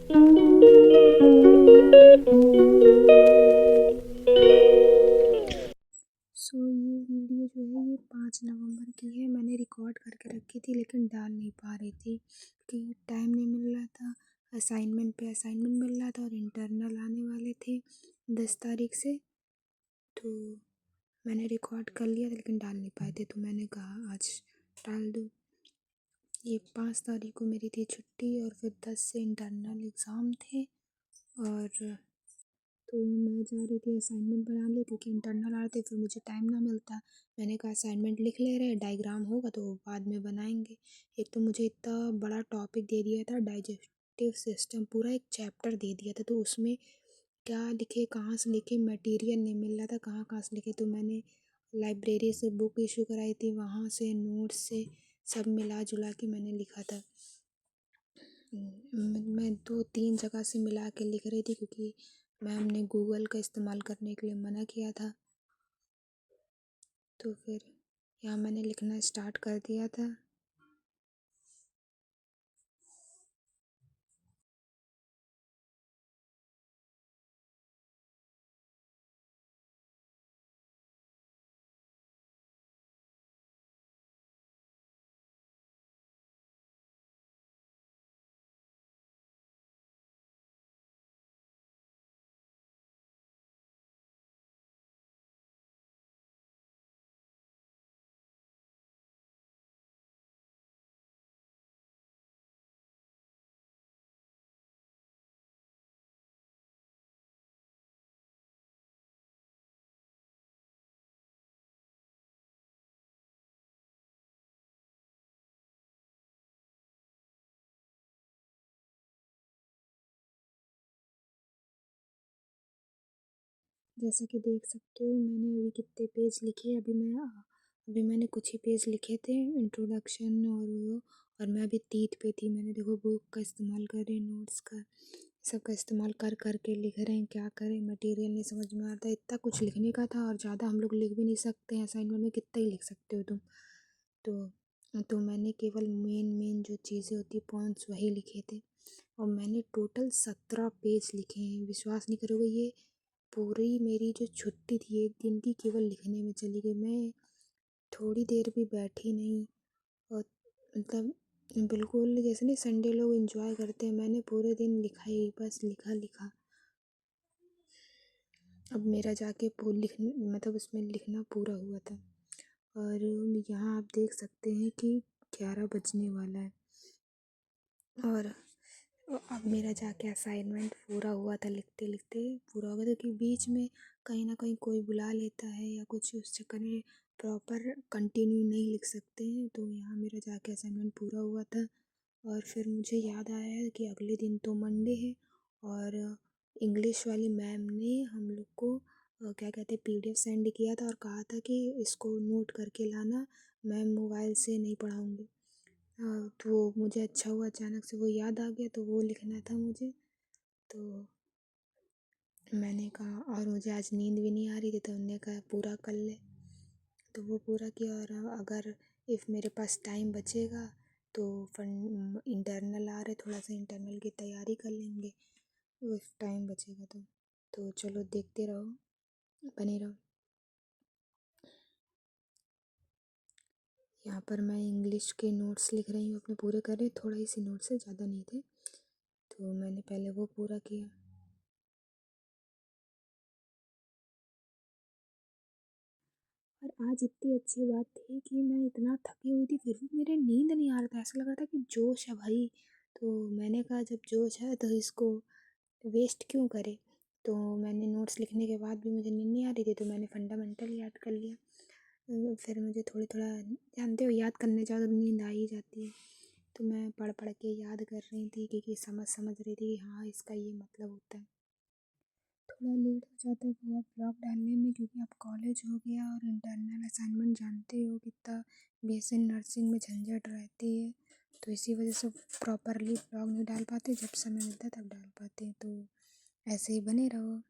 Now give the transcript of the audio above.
ये वीडियो जो है ये 5 नवंबर की है। मैंने रिकॉर्ड करके रखी थी लेकिन डाल नहीं पा रही थी क्योंकि टाइम नहीं मिल रहा था। असाइनमेंट पे असाइनमेंट मिल रहा था और इंटरनल आने वाले थे 10 तारीख से, तो मैंने रिकॉर्ड कर लिया था लेकिन डाल नहीं पाए थे, तो मैंने कहा आज डाल दूँ। ये 5 तारीख को मेरी थी छुट्टी और फिर 10 से इंटरनल एग्ज़ाम थे, और तो मैं जा रही थी असाइनमेंट बनाने क्योंकि इंटरनल आ रहे थे, फिर मुझे टाइम ना मिलता। मैंने कहा असाइनमेंट लिख ले रहे, डायग्राम होगा तो बाद में बनाएंगे। एक तो मुझे इतना बड़ा टॉपिक दे दिया था, डाइजेस्टिव सिस्टम, पूरा एक चैप्टर दे दिया था, तो उसमें क्या लिखे कहाँ से लिखे, मटेरियल नहीं मिल रहा था कहाँ से लिखे। तो मैंने लाइब्रेरी से बुक इशू कराई थी, वहाँ से नोट्स से सब मिला जुला के मैंने लिखा था। मैं 2-3 जगह से मिला के लिख रही थी क्योंकि मैम ने गूगल का इस्तेमाल करने के लिए मना किया था। तो फिर यहाँ मैंने लिखना स्टार्ट कर दिया था। जैसा कि देख सकते हो मैंने अभी कितने पेज लिखे। अभी मैंने कुछ ही पेज लिखे थे, इंट्रोडक्शन और वो, और मैं अभी 30 पे थी। मैंने देखो बुक का इस्तेमाल कर रहे हैं, नोट्स का सबका इस्तेमाल कर कर के लिख रहे हैं। क्या करें, मटेरियल नहीं समझ में आता, इतना कुछ लिखने का था और ज़्यादा हम लोग लिख भी नहीं सकते हैं असाइनमेंट में, कितना ही लिख सकते हो तुम। तो मैंने केवल मेन जो चीज़ें होती पॉइंट्स वही लिखे थे, और मैंने टोटल 17 पेज लिखे हैं। विश्वास नहीं करोगे, ये पूरी मेरी जो छुट्टी थी 1 दिन की केवल लिखने में चली गई। मैं थोड़ी देर भी बैठी नहीं, और मतलब बिल्कुल जैसे नहीं संडे लोग एंजॉय करते हैं, मैंने पूरे दिन लिखा ही, बस लिखा लिखा। अब मेरा जाके मतलब उसमें लिखना पूरा हुआ था, और यहाँ आप देख सकते हैं कि 11 बजने वाला है, और अब मेरा जाके असाइनमेंट पूरा हुआ था, लिखते लिखते पूरा हो गया था, क्योंकि बीच में कहीं ना कहीं कोई बुला लेता है या कुछ, उस चक्कर में प्रॉपर कंटिन्यू नहीं लिख सकते हैं। तो यहाँ मेरा जाके असाइनमेंट पूरा हुआ था, और फिर मुझे याद आया है कि अगले दिन तो मंडे है, और इंग्लिश वाली मैम ने हम लोग को क्या कहते हैं पीडीएफ सेंड किया था और कहा था कि इसको नोट करके लाना, मैम मोबाइल से नहीं पढ़ाऊँगी। तो मुझे अच्छा हुआ अचानक से वो याद आ गया, तो वो लिखना था मुझे। तो मैंने कहा, और मुझे आज नींद भी नहीं आ रही थी, तो उन्होंने कहा पूरा कर ले, तो वो पूरा किया। और अगर इफ़ मेरे पास टाइम बचेगा तो इंटरनल आ रहे, थोड़ा सा इंटरनल की तैयारी कर लेंगे, इफ़ टाइम बचेगा तो चलो देखते रहो, बने रहो। यहाँ पर मैं इंग्लिश के नोट्स लिख रही हूँ, अपने पूरे कर रही, थोड़ा ही सी नोट्स है, ज़्यादा नहीं थे, तो मैंने पहले वो पूरा किया। और आज इतनी अच्छी बात थी कि मैं इतना थकी हुई थी फिर भी मेरे नींद नहीं आ रहा था, ऐसा लग रहा था कि जोश है भाई। तो मैंने कहा जब जोश है तो इसको वेस्ट क्यों करे। तो मैंने नोट्स लिखने के बाद भी मुझे नींद नहीं आ रही थी, तो मैंने फंडामेंटल याद कर लिया। फिर मुझे थोड़ा जानते हो याद करने जाओ तो नींद आ ही जाती है, तो मैं पढ़ पढ़ के याद कर रही थी क्योंकि समझ रही थी कि हाँ इसका ये मतलब होता है। थोड़ा लेट हो जाता है वो ब्लॉग डालने में क्योंकि अब कॉलेज हो गया और इंटरनल असाइनमेंट जानते हो कितना बीएससी नर्सिंग में झंझट रहती है, तो इसी वजह से प्रॉपरली ब्लॉग नहीं डाल पाते, जब समय मिलता है तब डाल पाते हैं। तो ऐसे ही बने रहो।